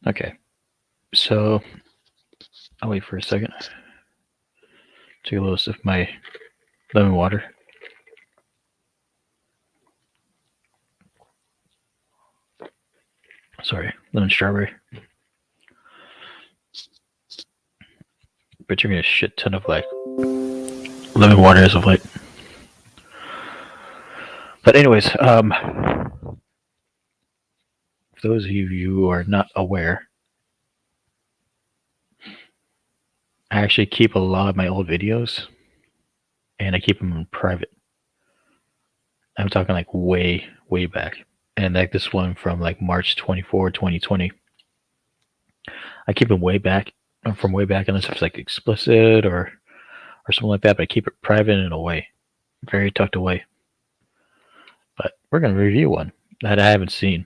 Okay, so I'll wait for a second. Take a little sip of my lemon water. Sorry, lemon strawberry. But you're gonna shit ton of like lemon water as of late. But anyways, for those of you who are not aware, I actually keep a lot of my old videos and I keep them in private. I'm talking like way back. And like this one from like March 24, 2020. I keep them way back from way back unless it's like explicit or something like that, but I keep it private and away. Very tucked away. But we're gonna review one that I haven't seen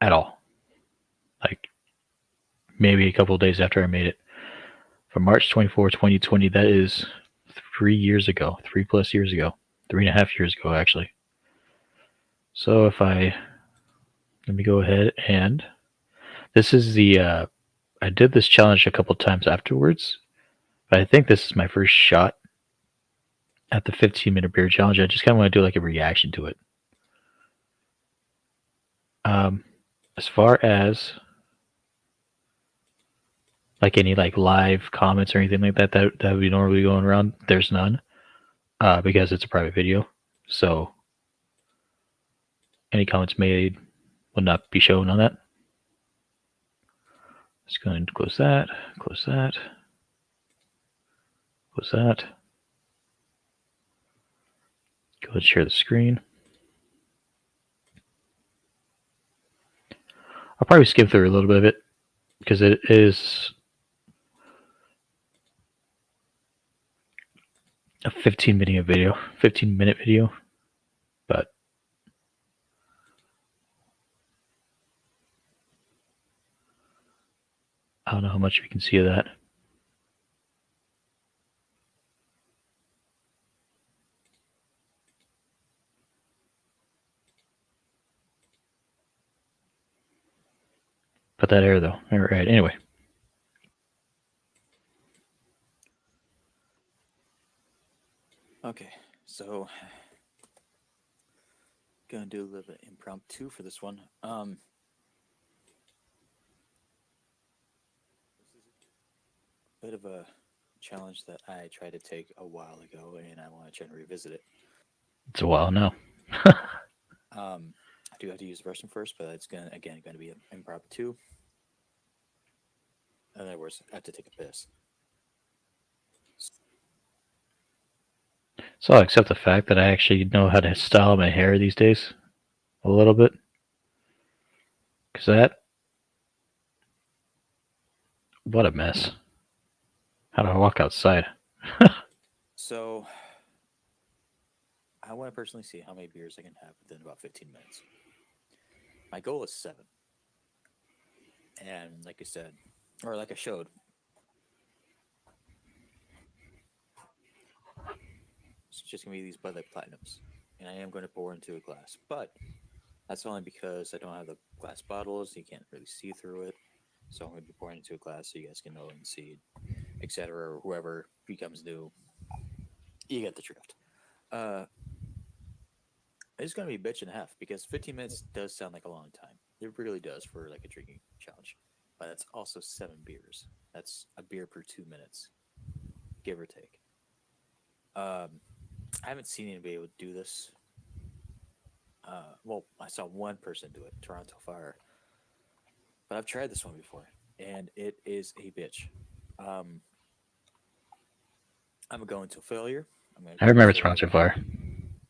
at all. Like maybe a couple of days after I made it. From March 24, 2020, that is 3 years ago, 3 plus years ago, 3.5 years ago actually. So if I let me go ahead and this is the I did this challenge a couple times afterwards, but I think this is my first shot at the 15-minute beer challenge. I just kind of want to do like a reaction to it. Um, as far as like any like live comments or anything like that we normally going around, there's none because it's a private video. So any comments made will not be shown on that. Just going to close that, close that, close that. Go ahead and share the screen. I'll probably skip through a little bit of it because it is a 15-minute video, but I don't know how much we can see of that. Put that air though. All right. Anyway, Okay, so gonna do a little bit impromptu for this one. This is a bit of a challenge that I tried to take a while ago, and I want to try and revisit it. it's a while now. I do have to use the restroom first, but it's gonna be impromptu. In other words, I have to take a piss. So I'll accept the fact that I actually know how to style my hair these days a little bit. Because that, what a mess. How do I walk outside? So I want to personally see how many beers I can have within about 15 minutes. My goal is seven, and like I said, or like I showed, it's just gonna be these Bud Light Platinums, and I am going to pour into a glass, but that's only because I don't have the glass bottles. You can't really see through it, so I'm going to be pouring into a glass so you guys can know and see, etc. Or whoever becomes new, you get the drift. Uh, it's going to be a bitch and a half because 15 minutes does sound like a long time. It really does for like a drinking challenge, but that's also seven beers. That's a beer per 2 minutes, give or take. Um, I haven't seen anybody able to do this. Well, I saw one person do it, Toronto Fire, but I've tried this one before, and it is a bitch. Um, I'm going to failure. I'm going to I go remember until Toronto my Fire.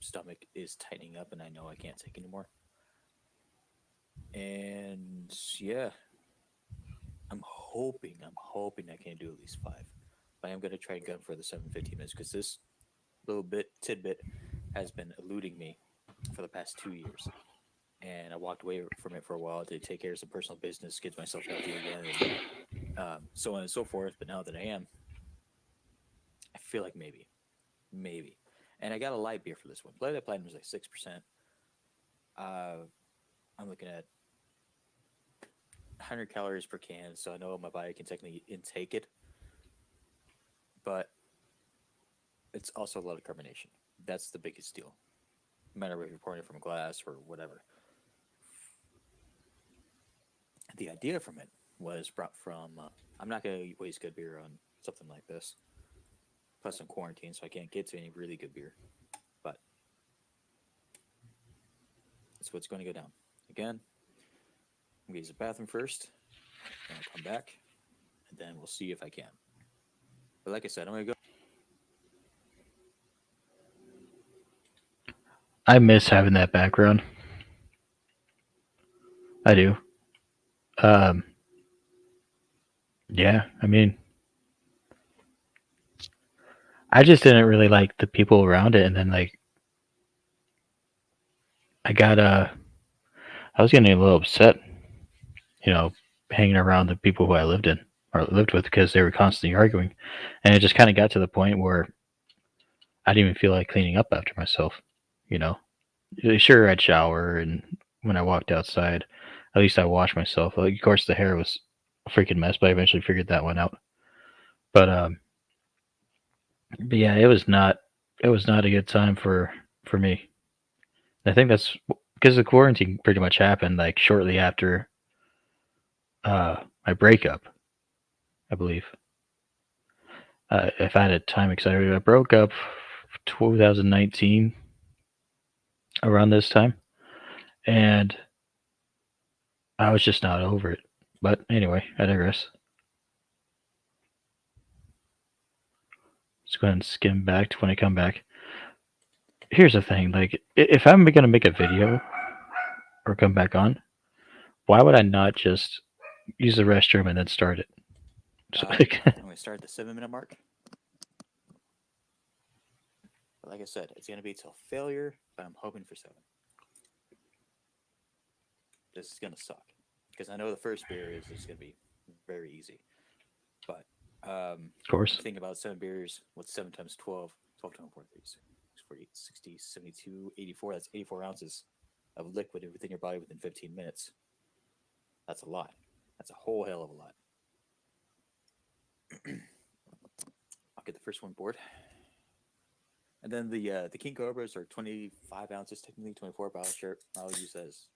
stomach is tightening up and I know I can't take anymore. And yeah, I'm hoping I can do at least five. But I'm going to try and gun for the 7:15 minutes because this little bit tidbit has been eluding me for the past 2 years. And I walked away from it for a while to take care of some personal business, get myself healthy again, and so on and so forth. But now that I am, I feel like maybe. And I got a light beer for this one. Blood Platinum was like 6%. Uh, I'm looking at 100 calories per can, so I know my body can technically intake it, but it's also a lot of carbonation. That's the biggest deal. No matter if you're pouring it from a glass or whatever. The idea from it was brought from. I'm not going to waste good beer on something like this. Plus, I'm quarantined, so I can't get to any really good beer. But that's what's going to go down. Again, I'm going to use the bathroom first, then I'll come back, and then we'll see if I can. But like I said, I'm going to go. I miss having that background. I do. Um, yeah, I mean, I just didn't really like the people around it, and then like I got I was getting a little upset, you know, hanging around the people who I lived with because they were constantly arguing, and it just kind of got to the point where I didn't even feel like cleaning up after myself. You know, sure I'd shower, and when I walked outside, at least I washed myself. Like, of course, the hair was a freaking mess, but I eventually figured that one out. But but yeah, it was not a good time for me. I think that's because the quarantine pretty much happened like shortly after my breakup, I believe. If I had a time excited, I broke up 2019 around this time, and I was just not over it. But anyway, I digress. Let's go ahead and skim back to when I come back. Here's the thing: like, if I'm gonna make a video or come back on, why would I not just use the restroom and then start it? So, like, I'm going to start at the 7 minute mark. But like I said, it's going to be till failure, but I'm hoping for 7. This is going to suck. Because I know the first beer is just going to be very easy. But of course, think about 7 beers. What's 7 times 12? 12 times 4, 36, 48, 60, 72, 84. That's 84 ounces of liquid within your body within 15 minutes. That's a lot. That's a whole hell of a lot. I'll get the first one board. And then the King Cobras are 25 ounces, technically 24, but I'll use that as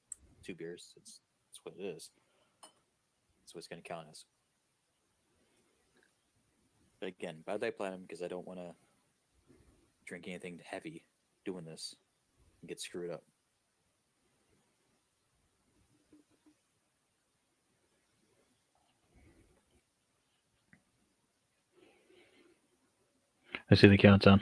2 beers. That's what it is. That's what it's going to count as. But again, Bud Light Platinum because I don't want to drink anything heavy doing this and get screwed up. I see the countdown.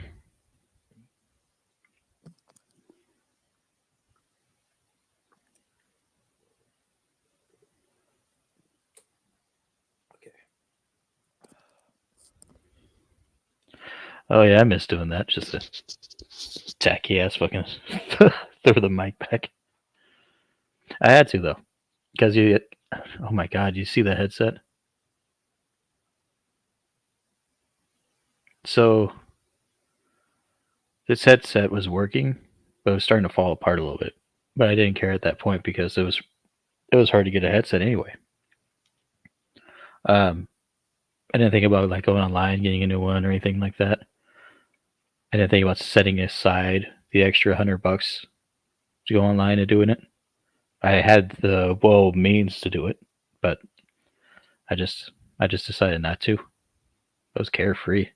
Okay. Oh yeah, I miss doing that. Just a tacky ass fucking throw the mic back. I had to though, because you. Oh my god, you see the headset? So this headset was working, but it was starting to fall apart a little bit. But I didn't care at that point because it was hard to get a headset anyway. Um, I didn't think about like going online, getting a new one or anything like that. I didn't think about setting aside the extra $100 to go online and doing it. I had the means to do it, but I just I just decided not to. I was carefree.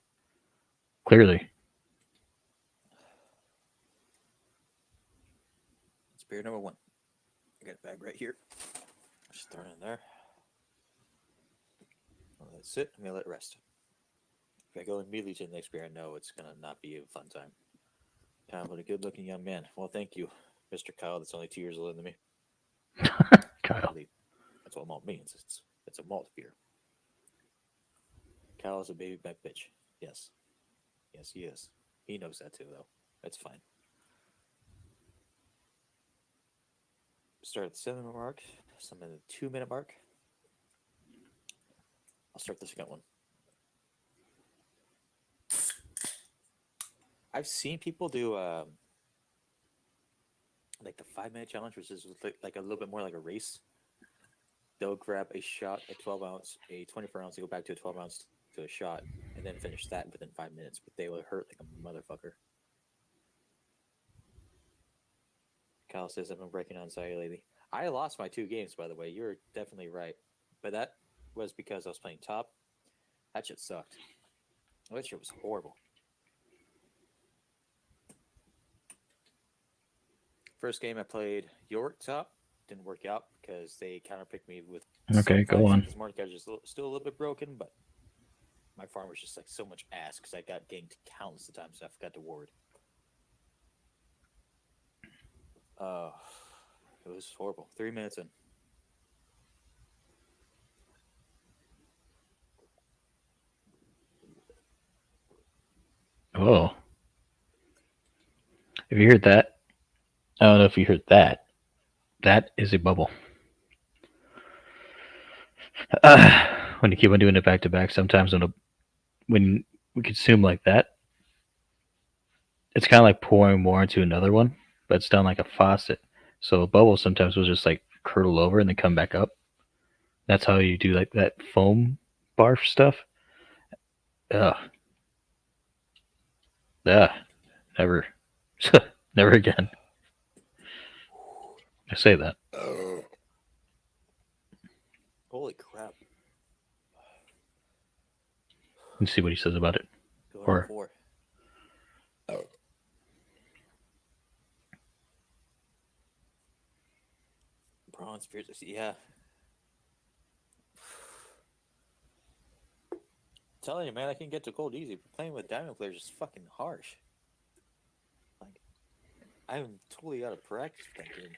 Clearly. It's beer number 1. I got a bag right here. Just throw it in there. I'll let it sit. I'm going to let it rest. If I go immediately to the next beer, I know it's going to not be a fun time. What a good looking young man. Well, thank you, Mr. Kyle, that's only 2 years older than me. Kyle. That's what malt means. It's a malt beer. Kyle is a baby back bitch. Yes. Yes, he is. He knows that too, though. That's fine. Start at the 7 minute mark. Some at the 2 minute mark. I'll start the second one. I've seen people do like the 5 minute challenge, which is like a little bit more like a race. they'll grab a shot, a 12 ounce, a 24 ounce, and go back to a 12 ounce to a shot, and then finish that within 5 minutes. But they will hurt like a motherfucker. Kyle says I've been breaking on Zaya lately. I lost my 2 games, by the way. You're definitely right, but that was because I was playing top. That shit sucked. That shit was horrible. First game I played York top. Didn't work out because they counterpicked me with Okay, go on. Because Mordecai was just still a little bit broken, but my farm was just like so much ass because I got ganked countless of times. So I forgot to ward. It was horrible. 3 minutes in. Oh. If you heard that, I don't know if you heard that. That is a bubble. When you keep on doing it back to back, sometimes when we consume like that, it's kind of like pouring more into another one, but it's done like a faucet. So a bubble sometimes will just like curdle over and then come back up. That's how you do like that foam barf stuff. Ugh. Ugh. Never. Never again. I say that. Holy crap. Let's see what he says about it. Going Or- on 4. Bronze Spears. Yeah. I'm telling you, man, I can get to gold easy. Playing with diamond players is fucking harsh. Like, I'm totally out of practice with that game.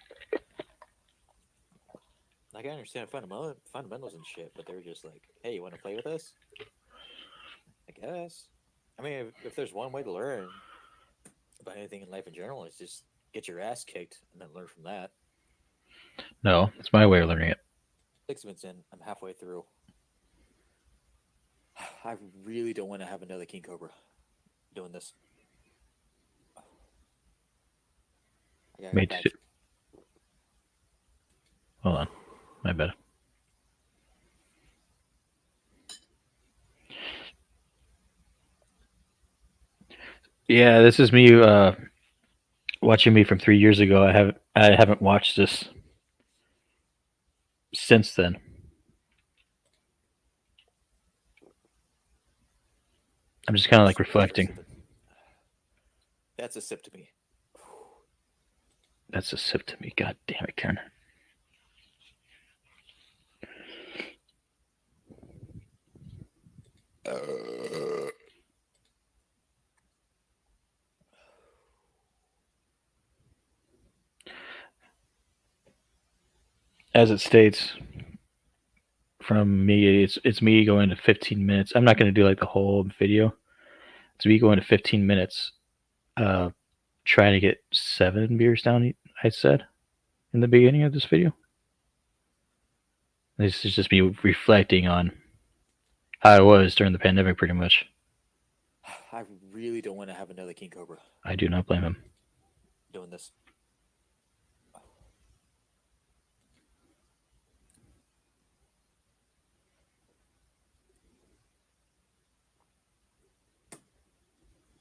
Like, I understand fundamentals and shit, but they're just like, hey, you want to play with us? I guess. I mean, if there's one way to learn about anything in life in general, it's just get your ass kicked and then learn from that. No, it's my way of learning it. 6 minutes in, I'm halfway through. I really don't want to have another King Cobra doing this. I gotta Me go back. too. Hold on. My bad. Yeah, this is me watching me from 3 years ago. I haven't watched this since then. I'm just kind of like reflecting. That's a sip to me. That's a sip to me. God damn it, Karen. As it states from me, it's me going to 15 minutes. I'm not going to do like the whole video. It's me going to 15 minutes, trying to get 7 beers down. I said in the beginning of this video. This is just me reflecting on how I was during the pandemic, pretty much. I really don't want to have another King Cobra I do not blame him. doing this.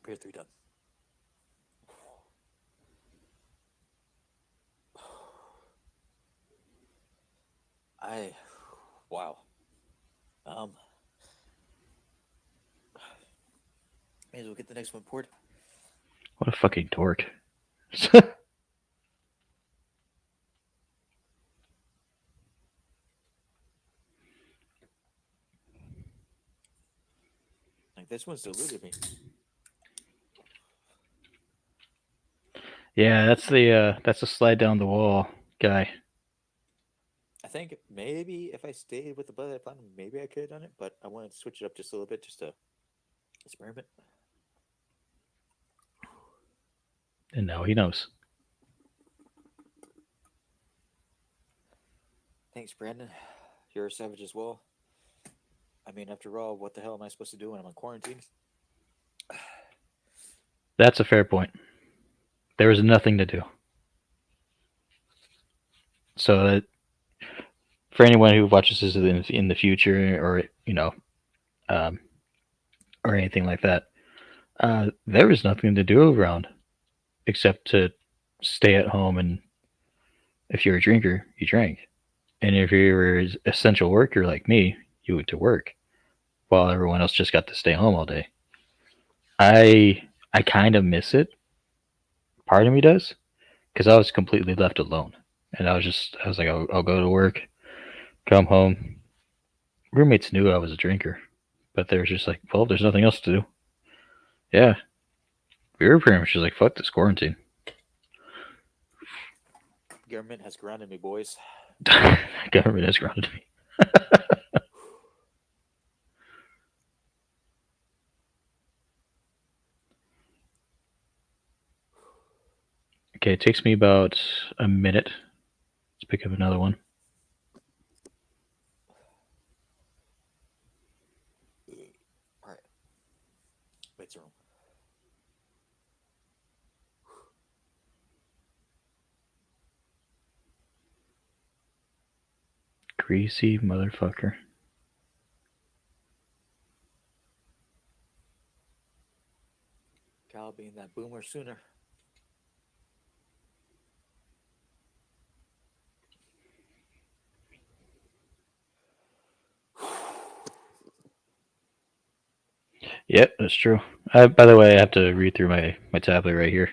Beer 3 done. Wow. May as well get the next one poured. What a fucking dork. Like, this one's diluted me. Yeah, that's the slide down the wall guy. I think maybe if I stayed with the Bud Light Platinum, maybe I could have done it, but I wanted to switch it up just a little bit, just to experiment. And now he knows. Thanks, Brandon. You're a savage as well. I mean, after all, what the hell am I supposed to do when I'm on quarantine? That's a fair point. There was nothing to do. So for anyone who watches this in the future, or um, or anything like that, there was nothing to do around except to stay at home, and if you're a drinker, you drank, and if you were an essential worker like me, you went to work, while everyone else just got to stay home all day. I kind of miss it. Part of me does, because I was completely left alone, and I was like, I'll go to work, come home. Roommates knew I was a drinker, but they were just like, well, there's nothing else to do. Yeah, we were pretty much just like, fuck this quarantine. Government has grounded me, boys. Government has grounded me. Okay, it takes me about a minute to pick up another one. All right. Weights room. Greasy motherfucker. Cal being that boomer sooner. Yep, that's true. By the way, I have to read through my tablet right here.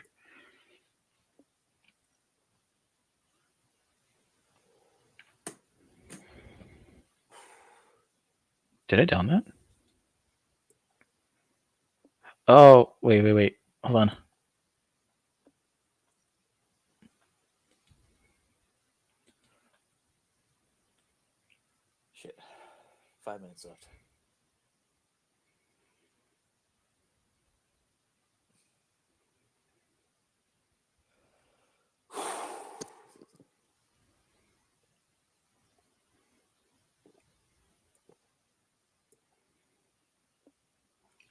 Did I down that? Oh, wait. Hold on. Shit. 5 minutes left.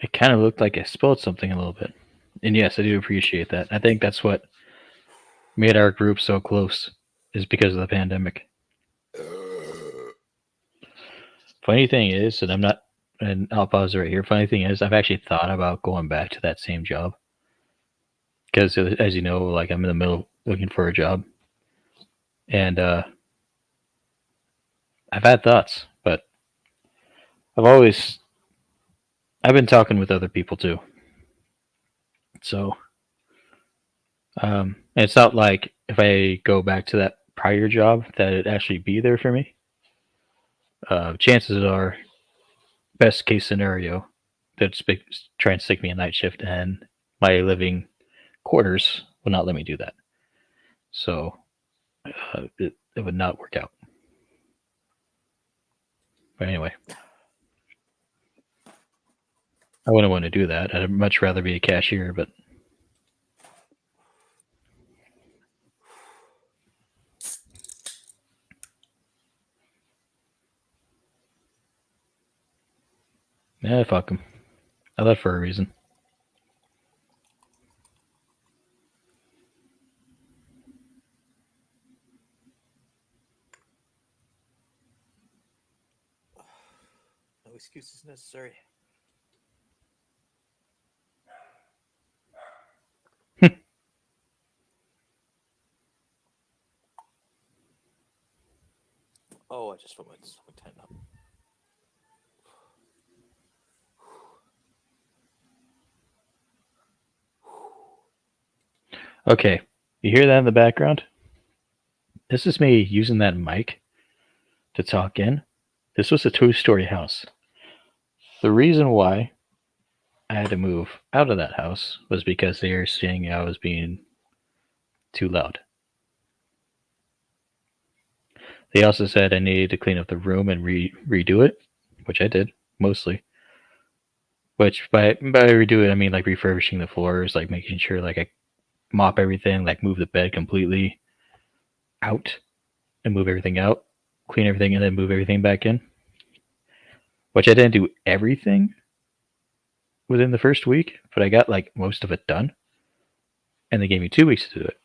It kind of looked like I spilled something a little bit. And yes, I do appreciate that. I think that's what made our group so close, is because of the pandemic. Funny thing is, and I'm not, and I'll pause right here. Funny thing is, I've actually thought about going back to that same job. Because, as you know, like I'm in the middle looking for a job. And I've had thoughts, but I've been talking with other people too. So, and it's not like if I go back to that prior job that it'd actually be there for me. Chances are, best case scenario, they'd try and stick me a night shift, and my living quarters would not let me do that. So, it would not work out. But anyway, I wouldn't want to do that. I'd much rather be a cashier, but yeah, fuck them. I left for a reason. No excuses necessary. Oh, I just put my stomach tighten up. Okay, you hear that in the background? This is me using that mic to talk in. This was a 2-story house. The reason why I had to move out of that house was because they were saying I was being too loud. They also said I needed to clean up the room and redo it, which I did mostly. Which by redo it, I mean like refurbishing the floors, like making sure like I mop everything, like move the bed completely out and move everything out, clean everything, and then move everything back in. Which I didn't do everything within the first week, but I got like most of it done. And they gave me 2 weeks to do it.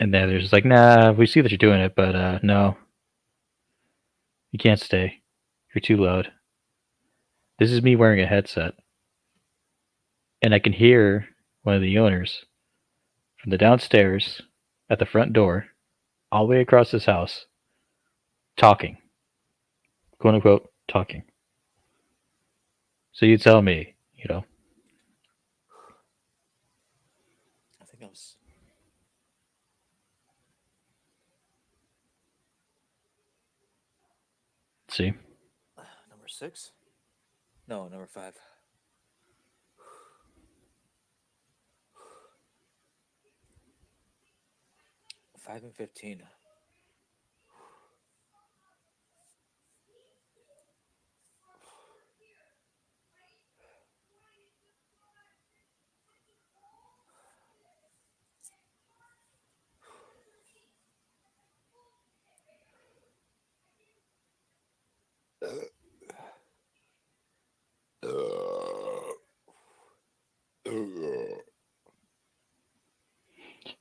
And then they're just like, nah, we see that you're doing it, but no. You can't stay. You're too loud. This is me wearing a headset. And I can hear one of the owners from the downstairs at the front door, all the way across this house, talking. Quote unquote, talking. So you tell me, I think I was see. number 6. No, number 5. 5 and 15.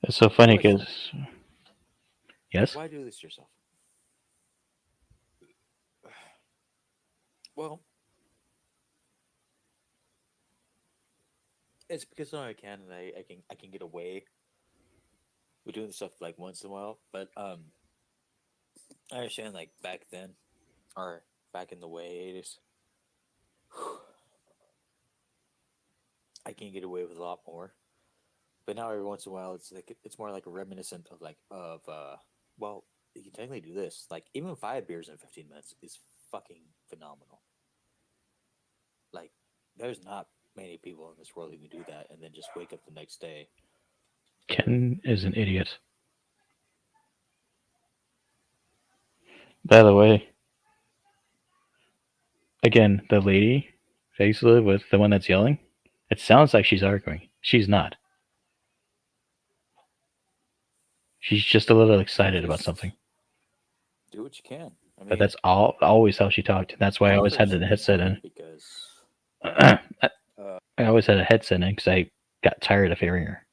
It's so funny Question. because, yes? Why do this to yourself? Well, it's because I can and I can get away with doing stuff like once in a while. But I understand like back then or back in the way 80s, I can get away with a lot more. But now every once in a while, it's more like reminiscent of well, you can technically do this. Like even 5 beers in 15 minutes is fucking phenomenal. Like there's not many people in this world who can do that and then just wake up the next day. Ken is an idiot. By the way, again, the lady I used to live with, the one that's yelling, it sounds like she's arguing. She's not. She's just a little excited about Just something. do what you can. I But mean, that's always how she talked. And that's why I one always had the person is headset hard in. because I uh, always had a headset in because I got tired of hearing her.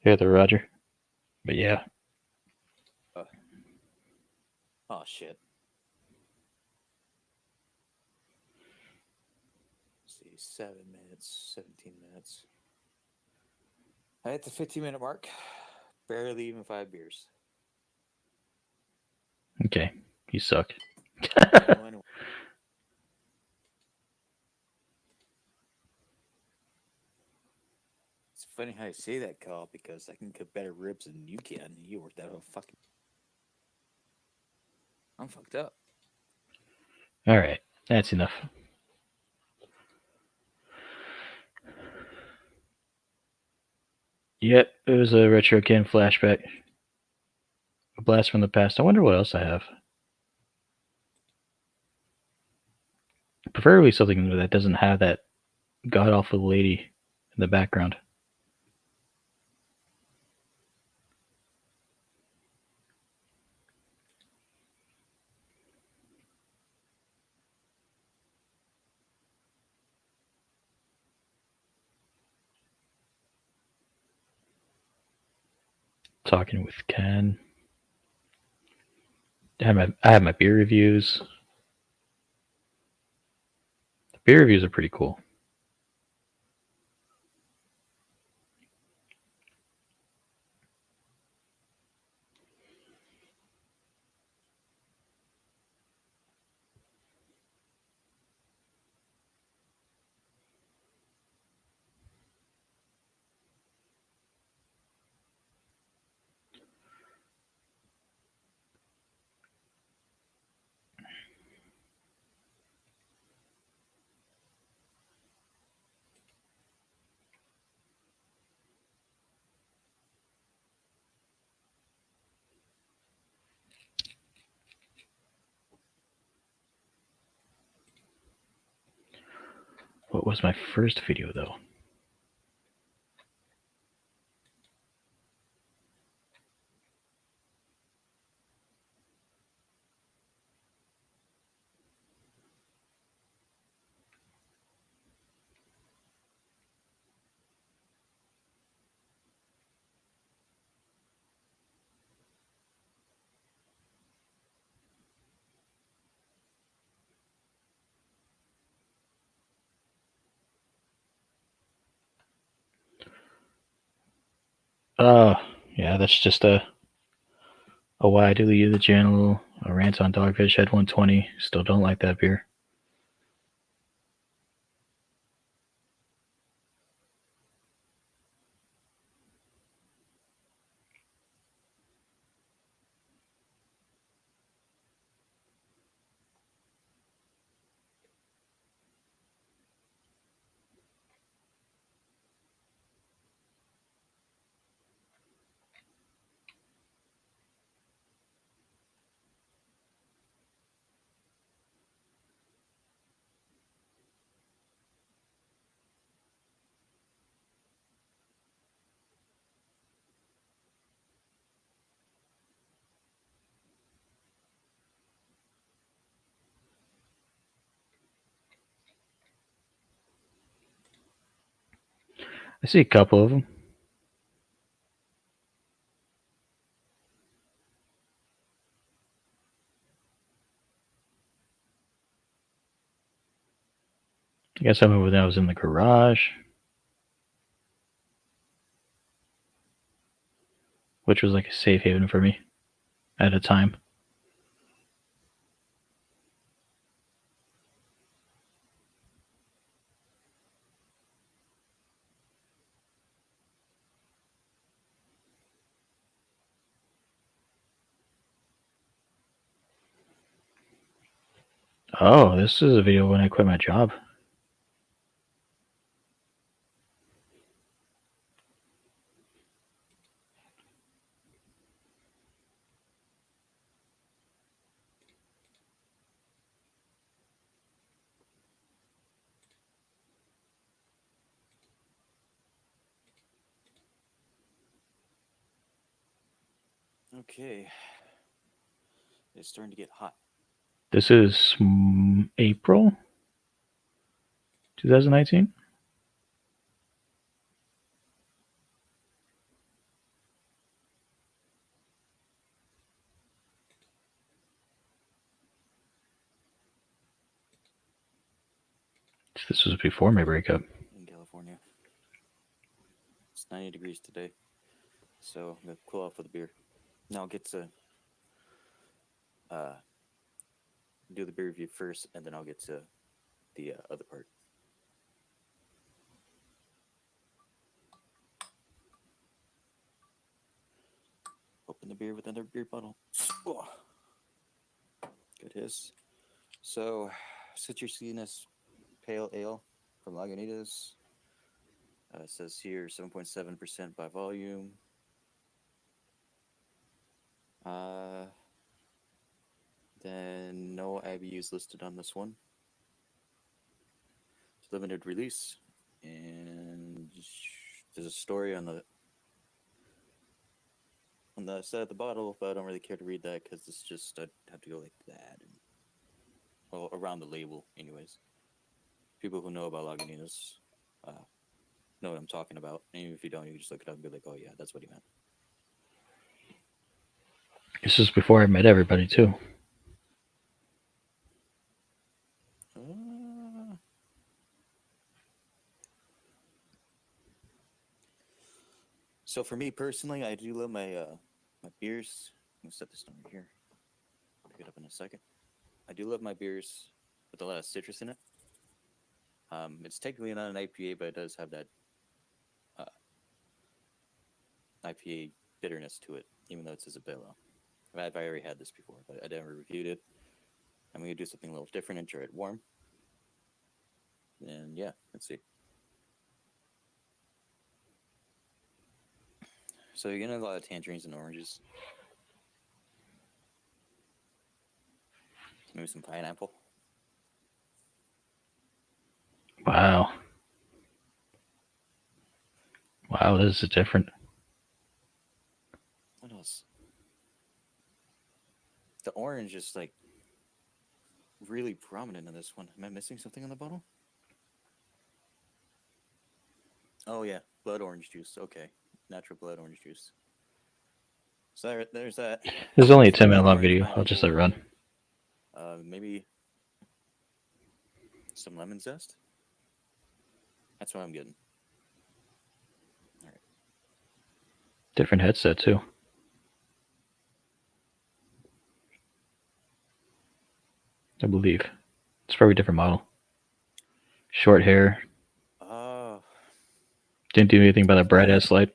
Yeah, the Roger. But yeah, uh oh shit. Let's see, 7 minutes, 17 minutes. I hit the 15-minute mark. Barely even 5 beers. okay, you suck. Anyway. It's funny how you say that, Carl, because I can cook better ribs than you can. You worked out a fucking. I'm fucked up. All right, that's enough. Yep, it was a retro Ken flashback. A blast from the past. I wonder what else I have. Preferably something that doesn't have that god awful lady in the background. Talking with Ken. I have my beer reviews. The beer reviews are pretty cool. What was my first video though? Oh, yeah, that's just a why I deleted the channel. A rant on Dogfish Head 120. Still don't like that beer. I see a couple of them. I guess I remember when I was in the garage, which was like a safe haven for me at a time. Oh, this is a video when I quit my job. Okay. It's starting to get hot. This is April 2019. This was before my breakup. In California. It's 90 degrees today. So I'm going to cool off with a beer. Now I'll get to do the beer review first, and then I'll get to the other part. Open the beer with another beer bottle. Oh. Good hiss. So, Citrusiness Pale Ale from Lagunitas. It says here 7.7% by volume. Then no IBUs listed on this one. It's limited release, and there's a story on the side of the bottle, but I don't really care to read that because it's just I'd have to go like that, and well, around the label, anyways. People who know about Lagunitas know what I'm talking about. And even if you don't, you can just look it up and be like, "Oh yeah, that's what he meant." This is before I met everybody too. So for me personally, I do love my my beers. I'm gonna set this down right here. Pick it up in a second. I do love my beers with a lot of citrus in it. It's technically not an IPA, but it does have that IPA bitterness to it, even though it's Isabella. I've already had this before, but I never reviewed it. I'm gonna do something a little different and try it warm. And yeah, let's see. So you're getting a lot of tangerines and oranges. Maybe some pineapple. Wow. Wow, this is different. What else? The orange is like really prominent in this one. Am I missing something on the bottle? Oh yeah, blood orange juice. Okay, natural blood orange juice. So there's that. This is only a Some 10-minute blood long orange, video. I'll just let it run. Maybe some lemon zest. That's what I'm getting. All right. Different headset too. I believe it's probably a different model. Short hair. Oh, Didn't do anything about a it's not bright it. ass light.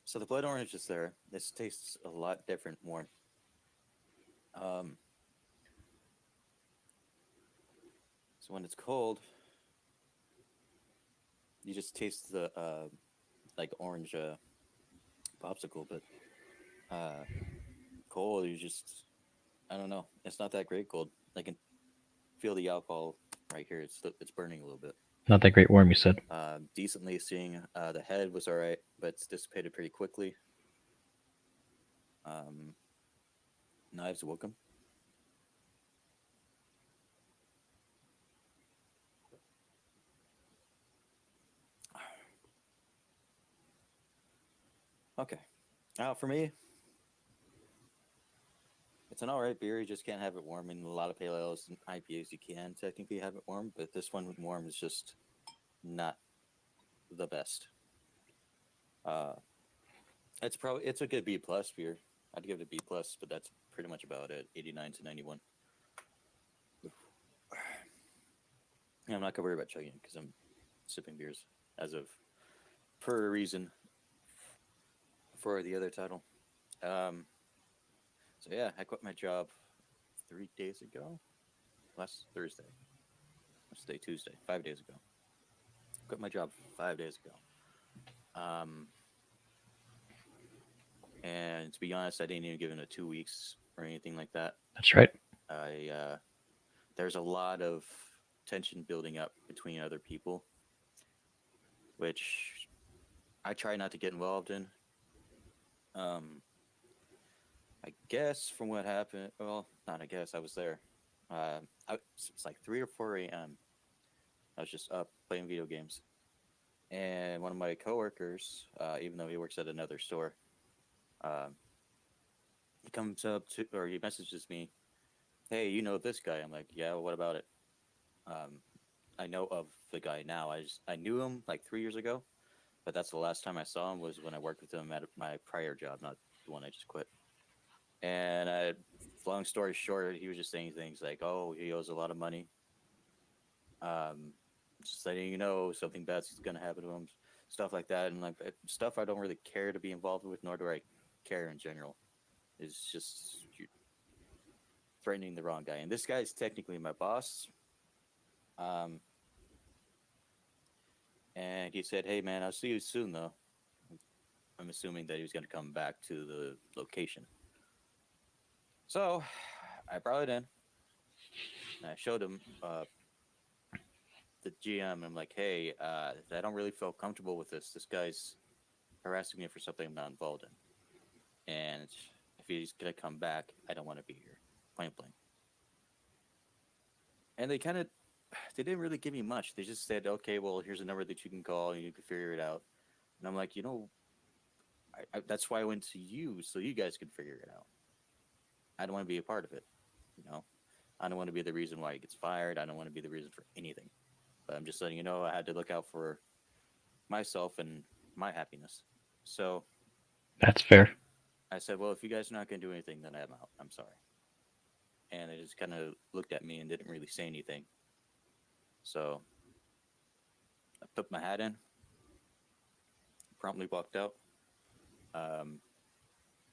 So the blood orange is there. This tastes a lot different, more. Um, so when it's cold, you just taste the like orange popsicle, but uh, cold, you just I don't know. It's not that great cold. I can feel the alcohol right here. It's burning a little bit. Not that great warm, you said. Decently seeing the head was all right, but it's dissipated pretty quickly. Um, Knives welcome. Okay. Now for me, it's an all right beer. You just can't have it warm. In a lot of pale ales and IPAs, you can technically have it warm, but this one warm is just not the best. Uh, it's a good B plus beer. I'd give it a B plus, but that's pretty much about it. 89 to 91. Yeah, I'm not gonna worry about chugging because I'm sipping beers as of per reason for the other title. Um, so yeah, I quit my job 3 days ago. Last Thursday. What's today? Tuesday. 5 days ago. Quit my job 5 days ago. Um, and to be honest, I didn't even give it a 2 weeks or anything like that. That's right. I There's a lot of tension building up between other people, which I try not to get involved in. Um, I guess from what happened, well, not I guess, I was there. It's like 3 or 4 a.m. I was just up playing video games. And one of my coworkers, even though he works at another store, um, he comes up to, or he messages me, "Hey, you know this guy?" I'm like, "Yeah, what about it?" Um, I know of the guy now. I knew him like 3 years ago, but that's the last time I saw him was when I worked with him at my prior job, not the one I just quit. And long story short, he was just saying things like, "Oh, he owes a lot of money. Um, just letting you know something bad's gonna happen to him," stuff like that, and like stuff I don't really care to be involved with, nor do I care in general. It's just you're threatening the wrong guy, and this guy is technically my boss. Um, and he said, "Hey, man, I'll see you soon, though." I'm assuming that he was going to come back to the location. So I brought it in, and I showed him the GM. And I'm like, "Hey, I don't really feel comfortable with this. This guy's harassing me for something I'm not involved in. And if he's going to come back, I don't want to be here." Point blank. And they didn't really give me much. They just said, "Okay, well, here's a number that you can call and you can figure it out." And I'm like, that's why I went to you so you guys could figure it out. I don't want to be a part of it. You know, I don't want to be the reason why he gets fired. I don't want to be the reason for anything. But I'm just letting you know I had to look out for myself and my happiness. So That's fair. I said, "Well, if you guys are not going to do anything, then I'm out. I'm sorry." And they just kind of looked at me and didn't really say anything. So I put my hat in, promptly walked out. Um,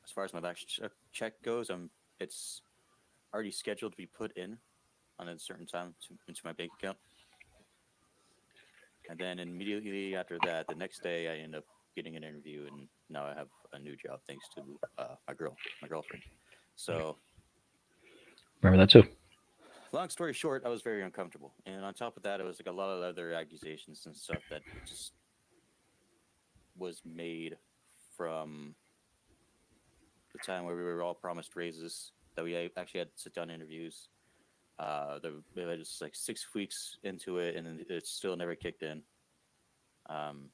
as far as my last check goes, it's already scheduled to be put in on a certain time into my bank account. And then immediately after that, the next day, I end up getting an interview, and now I have a new job thanks to my girlfriend. So, Remember that too. long story short, I was very uncomfortable, and on top of that, it was like a lot of other accusations and stuff that just was made from the time where we were all promised raises. That we actually had sit-down interviews. They were just like 6 weeks into it, and it still never kicked in. Um,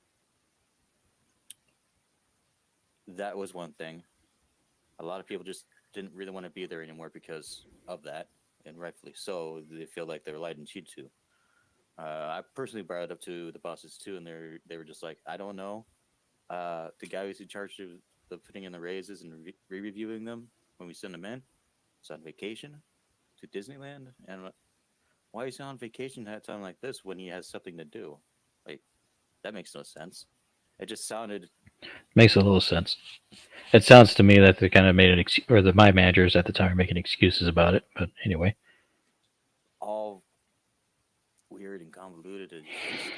that was one thing. A lot of people just didn't really want to be there anymore because of that. and rightfully so. They feel like they're lied and cheated to. I personally brought it up to the bosses too, and they were just like, I don't know. The guy who's in charge of the putting in the raises and re-reviewing them when we send them in is on vacation to Disneyland, and why is he on vacation at a time like this when he has something to do? Like that makes no sense. It just sounded Makes a little sense. It sounds to me that they kind of made an or the my managers at the time are making excuses about it. But anyway, all weird and convoluted. And just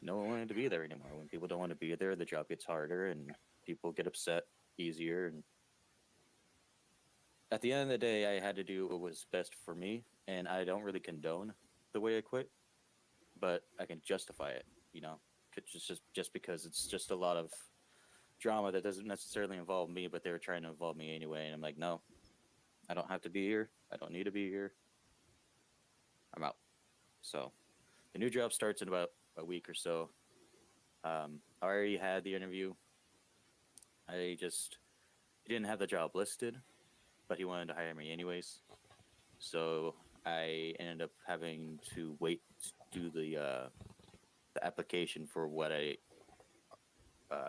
no one wanted to be there anymore. When people don't want to be there, the job gets harder and people get upset easier. And at the end of the day, I had to do what was best for me. And I don't really condone the way I quit, but I can justify it, you know, just because it's just a lot of drama that doesn't necessarily involve me, but they were trying to involve me anyway. And I'm like, no, I don't have to be here. I don't need to be here. I'm out. So the new job starts in about a week or so. I already had the interview. I just didn't have the job listed, but he wanted to hire me anyways. So I ended up having to wait to do the application for what I uh,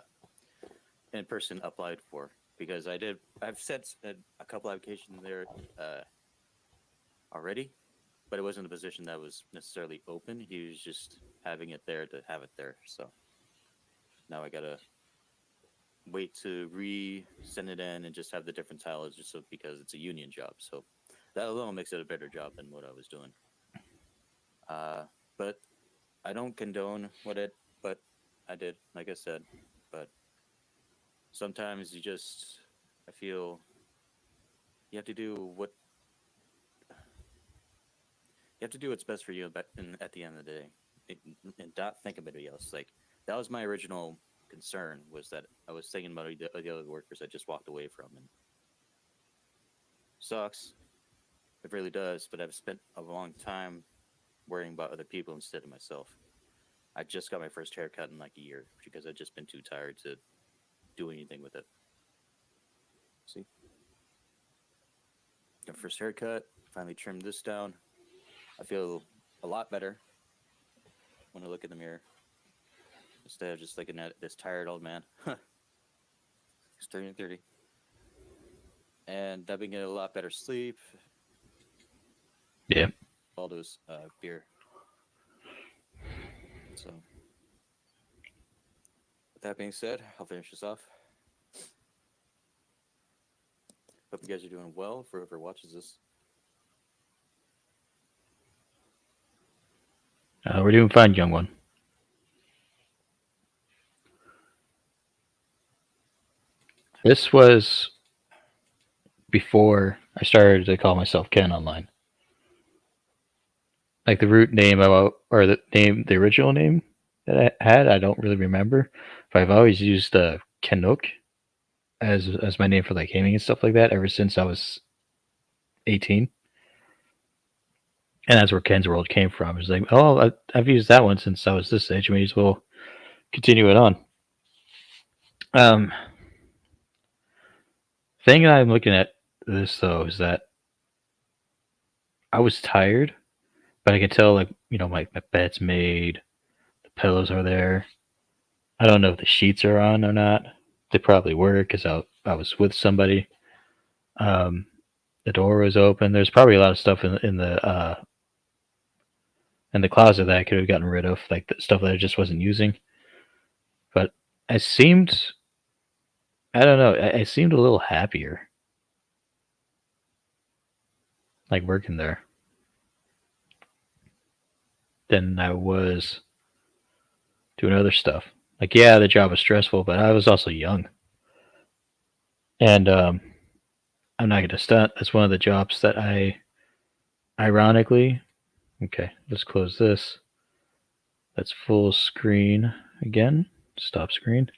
in person applied for because I've sent a couple applications there already, but it wasn't a position that was necessarily open. He was just having it there to have it there. So now I gotta wait to send it in and just have the different titles just so because it's a union job. So that alone makes it a better job than what I was doing. But I don't condone but I did, like I said. But sometimes I feel you have to do what you have to do what's best for you. But at the end of the day, and not think of anybody else. Like that was my original concern was that I was thinking about the other workers I just walked away from, and sucks. It really does. But I've spent a long time worrying about other people instead of myself. I just got my first haircut in like a year because I've just been too tired to do anything with it. See, got first haircut. Finally trimmed this down. I feel a lot better when I look in the mirror instead of just looking at this tired old man. He's turning 30. And I've been getting a lot better sleep. yeah. All those beer. So, with that being said, I'll finish this off. Hope you guys are doing well for whoever watches this. We're doing fine, young one. This was before I started to call myself Ken online. Like the root name or the original name that I had, I don't really remember. But I've always used Kenok as my name for like gaming and stuff like that ever since I was 18. And that's where Ken's World came from. It's like, oh, I've used that one since I was this age. May as well continue it on. Thing that I'm looking at this though is that I was tired, but I could tell like my bed's made, the pillows are there. I don't know if the sheets are on or not. They probably were because I was with somebody. The door was open. There's probably a lot of stuff in the closet that I could have gotten rid of, like the stuff that I just wasn't using. But I seemed, I don't know, I seemed a little happier, like working there, than I was doing other stuff. Like, yeah, the job was stressful, but I was also young. And I'm not going to stunt. That's one of the jobs that ironically, okay, let's close this. That's full screen again. Stop screen.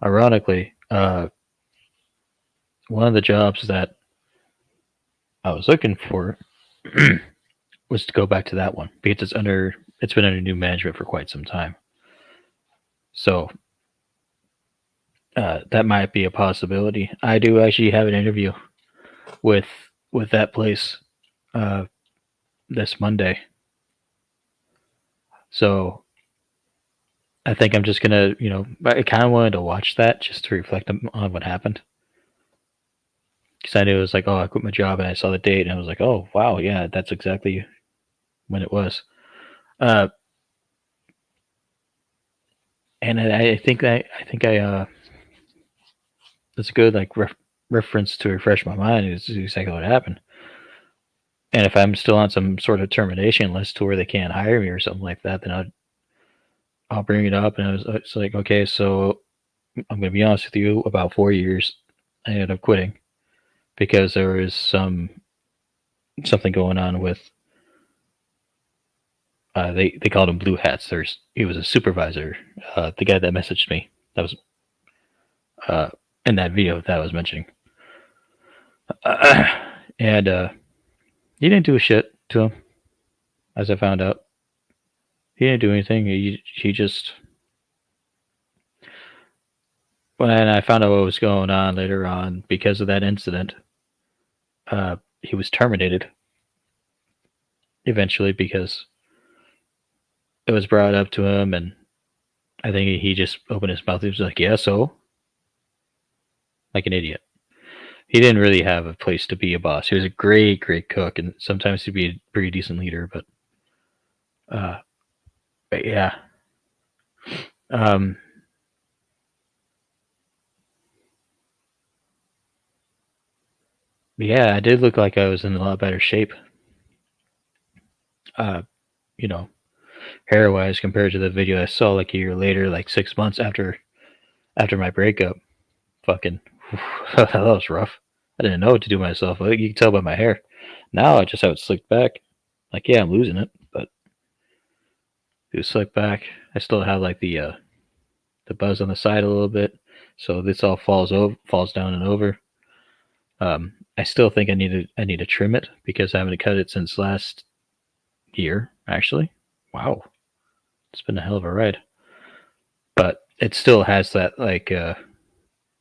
Ironically, one of the jobs that I was looking for was to go back to that one because it's been under new management for quite some time. So that might be a possibility. I do actually have an interview with that place this Monday. So I think I'm just gonna, I kind of wanted to watch that just to reflect on what happened. Because I knew it was like, oh, I quit my job, and I saw the date, and I was like, oh, wow, yeah, that's exactly when it was. Uh, and I think it's a good like reference to refresh my mind. Is exactly what happened. And if I'm still on some sort of termination list to where they can't hire me or something like that, then I'll bring it up. And it's like, okay, so I'm going to be honest with you. About 4 years, I ended up quitting because there was something going on with. They called him blue hats. He was a supervisor. The guy that messaged me, that was uh, in that video that I was mentioning, and he didn't do a shit to him, as I found out. He didn't do anything. He just, when I found out what was going on later on because of that incident, he was terminated eventually because it was brought up to him, and I think he just opened his mouth. He was like, "Yeah, so," like an idiot. He didn't really have a place to be a boss. He was a great cook, and sometimes he'd be a pretty decent leader. Uh, but yeah, um, yeah, I did look like I was in a lot better shape. Uh, you know, hair wise compared to the video I saw like a year later, like 6 months after my breakup. Fucking, that was rough. I didn't know what to do myself. Like, you can tell by my hair. Now I just have it slicked back. Like, yeah, I'm losing it, but it was slicked back. I still have like the buzz on the side a little bit, so this all falls down and over. I still think I need to trim it because I haven't cut it since last year. Actually, wow, it's been a hell of a ride. But it still has that like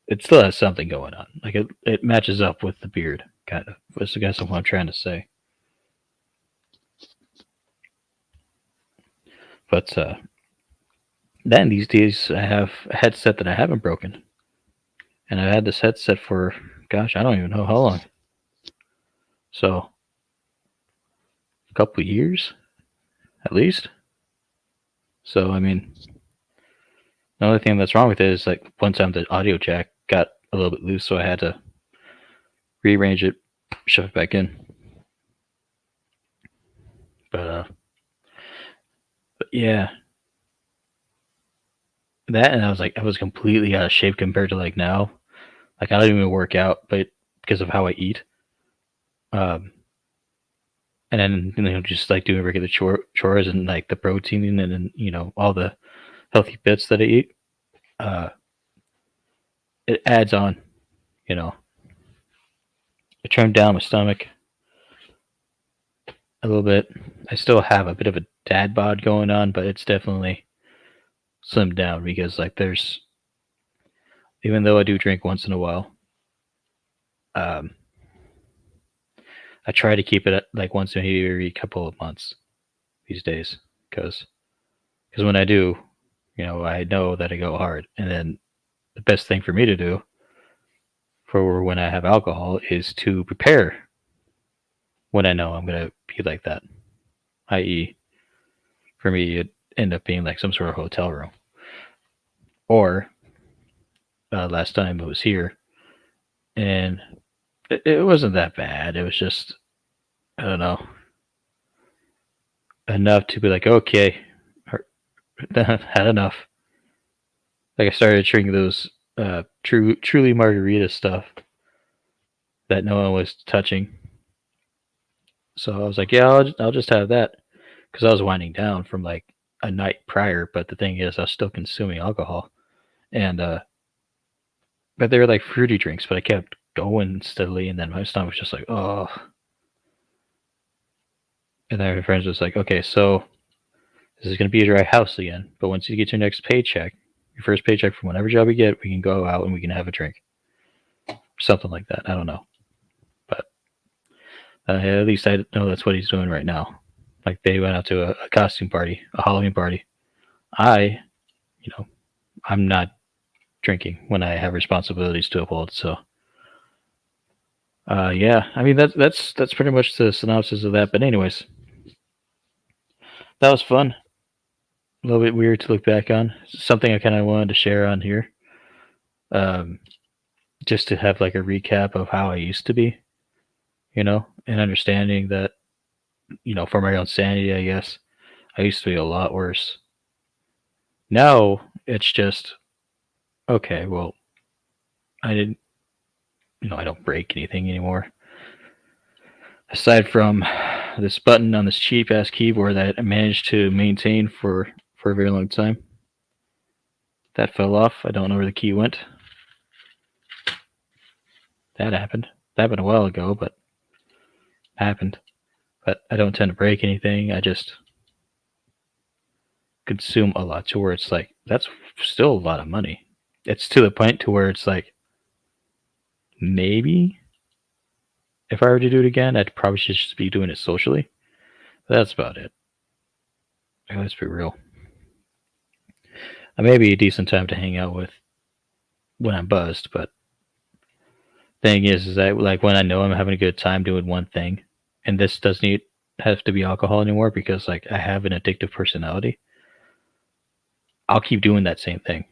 it still has something going on. Like it matches up with the beard, kind of. That's I guess what I'm trying to say. But then these days I have a headset that I haven't broken, and I've had this headset for gosh, I don't even know how long. So a couple of years at least. So I mean, the only thing that's wrong with it is like one time the audio jack got a little bit loose, so I had to rearrange it, shove it back in. But yeah, that and I was completely out of shape compared to like now. Like I don't even work out, but because of how I eat. Um, and then just like doing regular chores and like the protein and then all the healthy bits that I eat. Uh, it adds on. You know, I trimmed down my stomach a little bit. I still have a bit of a dad bod going on, but it's definitely slimmed down because like there's even though I do drink once in a while, um, I try to keep it at like once every couple of months these days because when I do, I know that I go hard, and then the best thing for me to do for when I have alcohol is to prepare when I know I'm gonna be like that. I.e., for me, it end up being like some sort of hotel room. Or last time it was here, and it wasn't that bad. It was just I don't know enough to be like okay, had enough. Like I started drinking those truly margarita stuff that no one was touching. So I was like, yeah, I'll just have that because I was winding down from like a night prior. But the thing is, I was still consuming alcohol, and but they were like fruity drinks. But I kept going steadily, and then my stomach was just like, oh. And then my friends was like, okay, so this is gonna be a dry house again. But once you get your next paycheck, your first paycheck from whatever job you get, we can go out and we can have a drink, something like that. I don't know, but At least I know that's what he's doing right now. Like they went out to a costume party, a Halloween party. I, you know, I'm not drinking when I have responsibilities to uphold. So, yeah, I mean that's pretty much the synopsis of that. But anyways, that was fun. A little bit weird to look back on. Something I kind of wanted to share on here, um, just to have like a recap of how I used to be, and understanding that, for my own sanity, I guess I used to be a lot worse. Now it's just okay. Well, I didn't, I don't break anything anymore. Aside from this button on this cheap ass keyboard that I managed to maintain for a very long time. That fell off. I don't know where the key went. That happened. That happened a while ago, but happened. But I don't tend to break anything. I just consume a lot to where it's like that's still a lot of money. It's to the point to where it's like maybe if I were to do it again, I'd probably just be doing it socially. But that's about it. Let's be real. I may be a decent time to hang out with when I'm buzzed, but thing is that like when I know I'm having a good time doing one thing, and this doesn't have to be alcohol anymore because like I have an addictive personality, I'll keep doing that same thing.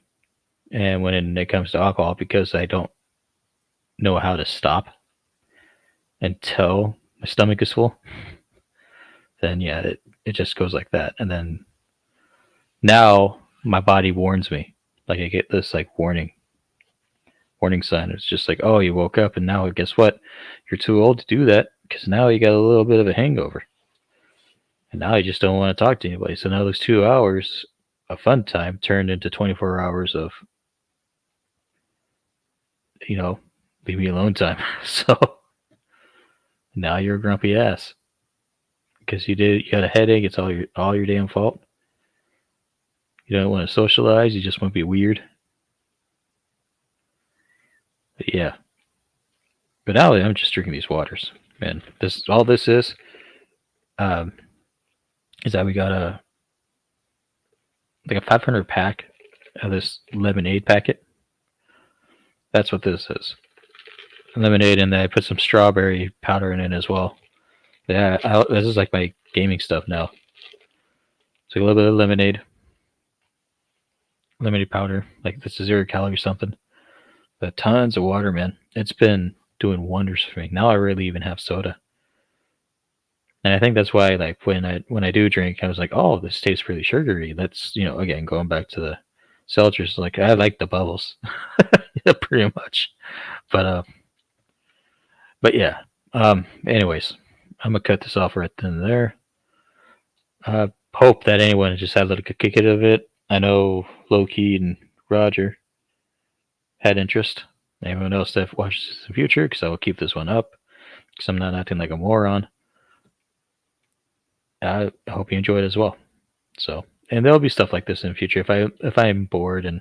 And when it comes to alcohol, because I don't know how to stop until my stomach is full, then yeah, it just goes like that. And then now my body warns me. Like I get this like warning sign. It's just like, oh, you woke up and now guess what? You're too old to do that because now you got a little bit of a hangover. And now you just don't want to talk to anybody. So now those 2 hours of fun time turned into 24 hours of, leave me alone time. So now you're a grumpy ass because you got a headache. It's all your damn fault. You don't want to socialize. You just want to be weird. But yeah. But now I'm just drinking these waters, man. This is that we got a 500 pack of this lemonade packet. That's what this is. Lemonade, and then I put some strawberry powder in it as well. Yeah, this is like my gaming stuff now. So a little bit of lemonade powder. Like this is 0 calorie something. But tons of water, man. It's been doing wonders for me. Now I really even have soda. And I think that's why, like, when I do drink, I was like, oh, this tastes really sugary. That's, again, going back to the seltzers, like, I like the bubbles. Yeah, pretty much. But yeah. Anyways, I'm going to cut this off right then and there. Hope that anyone just had a little kick of it. I know Loki and Roger had interest. Anyone else that watches this in the future, because I will keep this one up, because I'm not acting like a moron. I hope you enjoy it as well. So, and there'll be stuff like this in the future. If I'm bored and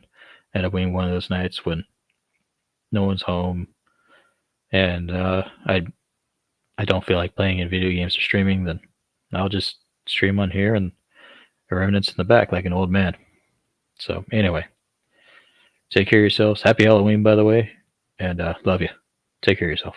end up being one of those nights when no one's home, and I don't feel like playing in video games or streaming, then I'll just stream on here and remnants in the back like an old man. So anyway, take care of yourselves. Happy Halloween, by the way, and love you. Take care of yourself.